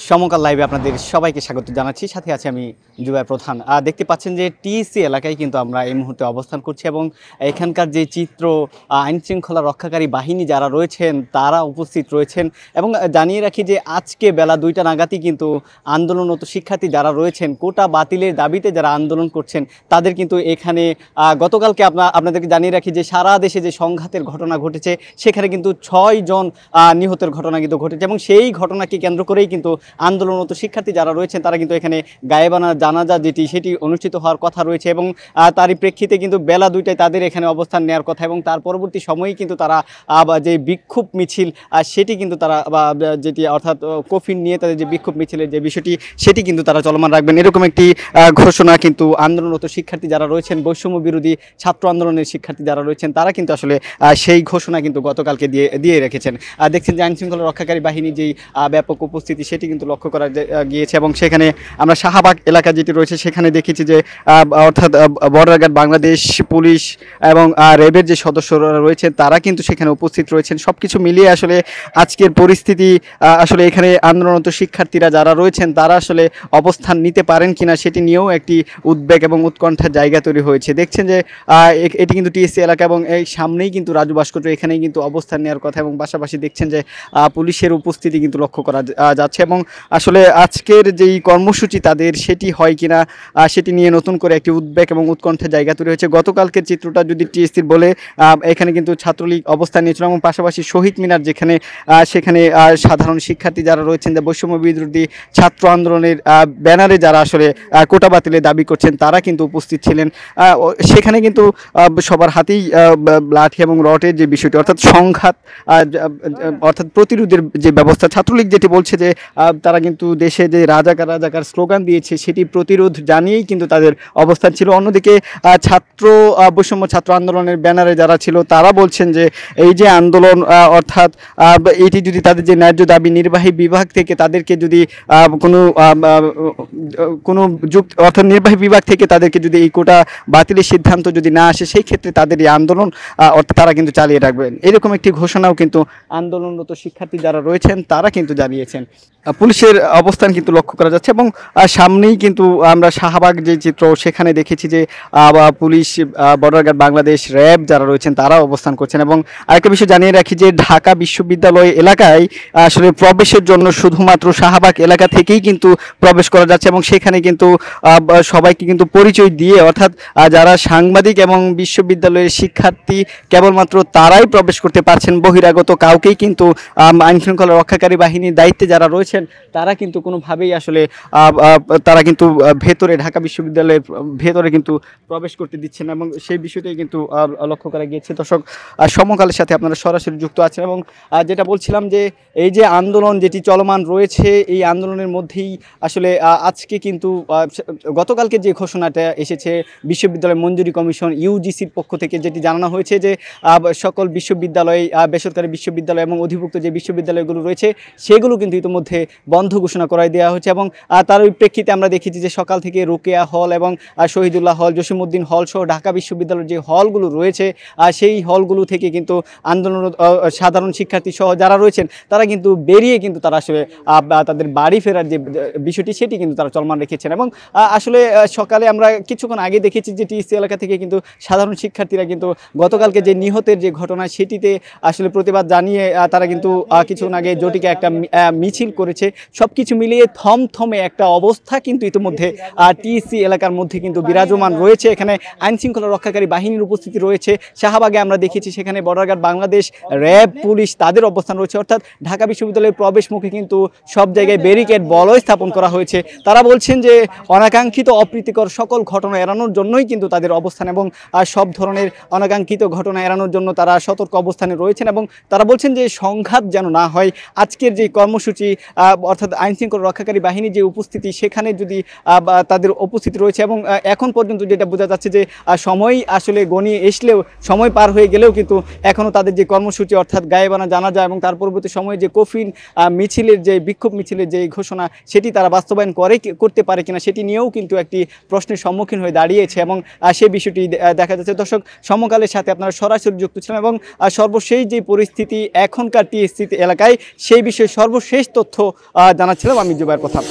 সমকাল লাইভে আপনাদের সবাইকে স্বাগত জানাচ্ছি। সাথে আছে আমি জুবাই প্রধান। দেখতে পাচ্ছেন যে টিএসসি এলাকায় কিন্তু আমরা এই মুহূর্তে অবস্থান করছি এবং এখানকার যে চিত্র, আইনশৃঙ্খলা রক্ষাকারী বাহিনী যারা রয়েছেন তারা উপস্থিত রয়েছেন। এবং জানিয়ে রাখি যে আজকে বেলা 2টা নাগাদই কিন্তু আন্দোলনরত শিক্ষার্থী যারা রয়েছেন, কোটা বাতিলের দাবিতে যারা আন্দোলন করছেন তাদের কিন্তু এখানে গতকালকে আপনাদেরকে জানিয়ে রাখি যে সারা দেশে যে সংঘাতের ঘটনা ঘটেছে সেখানে কিন্তু 6 জন নিহতের ঘটনা কিন্তু ঘটেছে এবং সেই ঘটনাকে কেন্দ্র করেই কিন্তু আন্দোলনরত শিক্ষার্থী যারা রয়েছেন তারা কিন্তু এখানে গায়েবানা জানাজা সেটি অনুষ্ঠিত হওয়ার কথা রয়েছে এবং তারই প্রেক্ষিতে কিন্তু বেলা 2টায় তাদের এখানে অবস্থান নেওয়ার কথা এবং তার পরবর্তী সময়েই কিন্তু তারা যে বিক্ষোভ মিছিল সেটি কিন্তু তারা যেটি অর্থাৎ কফিন নিয়ে তাদের যে বিক্ষোভ মিছিলের যে বিষয়টি সেটি কিন্তু তারা চলমান রাখবেন, এরকম একটি ঘোষণা কিন্তু আন্দোলনরত শিক্ষার্থী যারা রয়েছেন, বৈষম্য বিরোধী ছাত্র আন্দোলনের শিক্ষার্থী যারা রয়েছেন তারা কিন্তু আসলে সেই ঘোষণা কিন্তু গতকালকে দিয়ে রেখেছেন। দেখছেন যে আইনশৃঙ্খলা রক্ষাকারী বাহিনী যেই ব্যাপক উপস্থিতি সেটি কিন্তু লক্ষ্য করা গিয়েছে এবং সেখানে আমরা শাহবাগ এলাকা যেটি রয়েছে সেখানে দেখেছি যে অর্থাৎ বর্ডার গার্ড বাংলাদেশ পুলিশ এবং র্যাবের যে সদস্যরা রয়েছেন তারা কিন্তু সেখানে উপস্থিত রয়েছেন। সব কিছু মিলিয়ে আসলে আজকের পরিস্থিতি আসলে এখানে আন্দোলনরত শিক্ষার্থীরা যারা রয়েছেন তারা আসলে অবস্থান নিতে পারেন কিনা সেটি নিয়েও একটি উদ্বেগ এবং উৎকণ্ঠার জায়গা তৈরি হয়েছে। দেখছেন যে এটি কিন্তু টিএসসি এলাকা এবং এই সামনেই কিন্তু রাজু ভাস্কর্য, এখানেই কিন্তু অবস্থান নেওয়ার কথা এবং পাশাপাশি দেখছেন যে পুলিশের উপস্থিতি কিন্তু লক্ষ্য করা যাচ্ছে এবং আসলে আজকের যেই কর্মসূচি তাদের সেটি হয় কিনা সেটি নিয়ে নতুন করে একটি উদ্বেগ এবং উৎকণ্ঠার জায়গা তৈরি হয়েছে। গতকালকের চিত্রটা যদি টিএসসির বলে এখানে কিন্তু ছাত্রলীগ অবস্থান নিয়েছিল এবং পাশাপাশি শহীদ মিনার যেখানে সেখানে সাধারণ শিক্ষার্থী যারা রয়েছেন যে বৈষম্য বিরোধী ছাত্র আন্দোলনের ব্যানারে যারা আসলে কোটা বাতিলের দাবি করছেন তারা কিন্তু উপস্থিত ছিলেন। সেখানে কিন্তু সবার হাতেই লাঠি এবং রডের যে বিষয়টি অর্থাৎ সংঘাত অর্থাৎ প্রতিরোধের যে ব্যবস্থা, ছাত্রলীগ যেটি বলছে যে তারা কিন্তু দেশে যে রাজাকার স্লোগান দিয়েছে সেটি প্রতিরোধ জানিয়েই কিন্তু তাদের অবস্থান ছিল। অন্যদিকে বৈষম্য ছাত্র আন্দোলনের ব্যানারে যারা ছিল তারা বলছেন যে এই যে আন্দোলন অর্থাৎ এটি যদি তাদের যে ন্যায্য দাবি নির্বাহী বিভাগ থেকে তাদেরকে যদি কোনো যুক্তি অর্থাৎ নির্বাহী বিভাগ থেকে তাদেরকে যদি এই কোটা বাতিলের সিদ্ধান্ত যদি না আসে সেই ক্ষেত্রে তাদের এই আন্দোলন অর্থাৎ তারা কিন্তু চালিয়ে রাখবেন, এরকম একটি ঘোষণাও কিন্তু আন্দোলনরত শিক্ষার্থী যারা রয়েছেন তারা কিন্তু জানিয়েছেন। পুলিশের অবস্থান কিন্তু লক্ষ্য করা যাচ্ছে এবং সামনেই কিন্তু আমরা শাহবাগ যে চিত্র সেখানে দেখেছি যে police, border guard Bangladesh, RAB যারা রয়েছেন তারা অবস্থান করছেন। এবং আরেকটা বিষয় জানিয়ে রাখি যে ঢাকা বিশ্ববিদ্যালয় এলাকায় আসলে প্রবেশের জন্য শুধুমাত্র শাহবাগ এলাকা থেকেই কিন্তু প্রবেশ করা যাচ্ছে এবং সেখানে কিন্তু সবাইকে কিন্তু পরিচয় দিয়ে অর্থাৎ যারা সাংবাদিক এবং বিশ্ববিদ্যালয়ের শিক্ষার্থী কেবলমাত্র তারাই প্রবেশ করতে পারছেন, বহিরাগত কাউকেই কিন্তু আইনশৃঙ্খলা রক্ষাকারী বাহিনীর দায়িত্বে যারা রয়েছেন তারা কিন্তু কোনোভাবেই আসলে তারা কিন্তু ভেতরে ঢাকা বিশ্ববিদ্যালয়ের ভেতরে কিন্তু প্রবেশ করতে দিচ্ছেন এবং সেই বিষয়টাই কিন্তু লক্ষ্য করা গিয়েছে। দর্শক, সমকালের সাথে আপনারা সরাসরি যুক্ত আছেন এবং যেটা বলছিলাম যে এই যে আন্দোলন যেটি চলমান রয়েছে এই আন্দোলনের মধ্যেই আসলে আজকে কিন্তু গতকালকে যে ঘোষণাটা এসেছে বিশ্ববিদ্যালয় মঞ্জুরি কমিশন ইউজিসির পক্ষ থেকে, যেটি জানানো হয়েছে যে সকল বিশ্ববিদ্যালয়, বেসরকারি বিশ্ববিদ্যালয় এবং অধিভুক্ত যে বিশ্ববিদ্যালয়গুলো রয়েছে সেগুলো কিন্তু ইতিমধ্যে বন্ধ ঘোষণা করাই দেওয়া হয়েছে এবং তার ওই প্রেক্ষিতে আমরা দেখেছি যে সকাল থেকে রোকেয়া হল এবং শহীদুল্লাহ হল, জসিমউদ্দিন হল সহ ঢাকা বিশ্ববিদ্যালয়ের যে হলগুলো রয়েছে সেই হলগুলো থেকে কিন্তু আন্দোলন সাধারণ শিক্ষার্থী সহ যারা রয়েছেন তারা কিন্তু বেরিয়ে কিন্তু তারা আসলে তাদের বাড়ি ফেরার যে বিষয়টি সেটি কিন্তু তারা চলমান রেখেছেন। এবং আসলে সকালে আমরা কিছুক্ষণ আগে দেখেছি যে টিএসসি এলাকা থেকে কিন্তু সাধারণ শিক্ষার্থীরা কিন্তু গতকালকে যে নিহতের যে ঘটনা সেটিতে আসলে প্রতিবাদ জানিয়ে তারা কিন্তু কিছুক্ষণ আগে জটিকে একটা মিছিল করেছে। সব কিছু মিলিয়ে থমথমে একটা অবস্থা কিন্তু ইতিমধ্যে টিএসসি এলাকার মধ্যে কিন্তু বিরাজমান রয়েছে। এখানে আইনশৃঙ্খলা রক্ষাকারী বাহিনীর উপস্থিতি রয়েছে। শাহবাগে আমরা দেখেছি সেখানে বর্ডার গার্ড বাংলাদেশ, র্যাব, পুলিশ তাদের অবস্থান রয়েছে। অর্থাৎ ঢাকা বিশ্ববিদ্যালয়ের প্রবেশ মুখে কিন্তু সব জায়গায় ব্যারিকেড বলয় স্থাপন করা হয়েছে। তারা বলছেন যে অনাকাঙ্ক্ষিত অপ্রীতিকর সকল ঘটনা এড়ানোর জন্যই কিন্তু তাদের অবস্থান এবং সব ধরনের অনাকাঙ্ক্ষিত ঘটনা এড়ানোর জন্য তারা সতর্ক অবস্থানে রয়েছেন এবং তারা বলছেন যে সংঘাত যেন না হয়। আজকের যে কর্মসূচি অর্থাৎ আইনশৃঙ্খলা রক্ষাকারী বাহিনীর যে উপস্থিতি সেখানে যদি তাদের উপস্থিতি রয়েছে এবং এখন পর্যন্ত যেটা বোঝা যাচ্ছে যে সময় আসলে গণিয়ে আসলেও, সময় পার হয়ে গেলেও কিন্তু এখনও তাদের যে কর্মসূচি অর্থাৎ গায়েবানা জানাজা এবং তার পরবর্তী সময়ে যে কফিন মিছিলের যে বিক্ষোভ মিছিলের যে ঘোষণা সেটি তারা বাস্তবায়ন করতে পারে কিনা সেটি নিয়েও কিন্তু একটি প্রশ্নের সম্মুখীন হয়ে দাঁড়িয়েছে এবং সেই বিষয়টি দেখা যাচ্ছে। দর্শক, সমকালের সাথে আপনারা সরাসরি যুক্ত ছিলেন এবং সর্বশেষ যে পরিস্থিতি এখনকার টিএসসি এলাকায় সেই বিষয়ে সর্বশেষ তথ্য জানাচ্ছিলাম আমি জুবাইর প্রথম।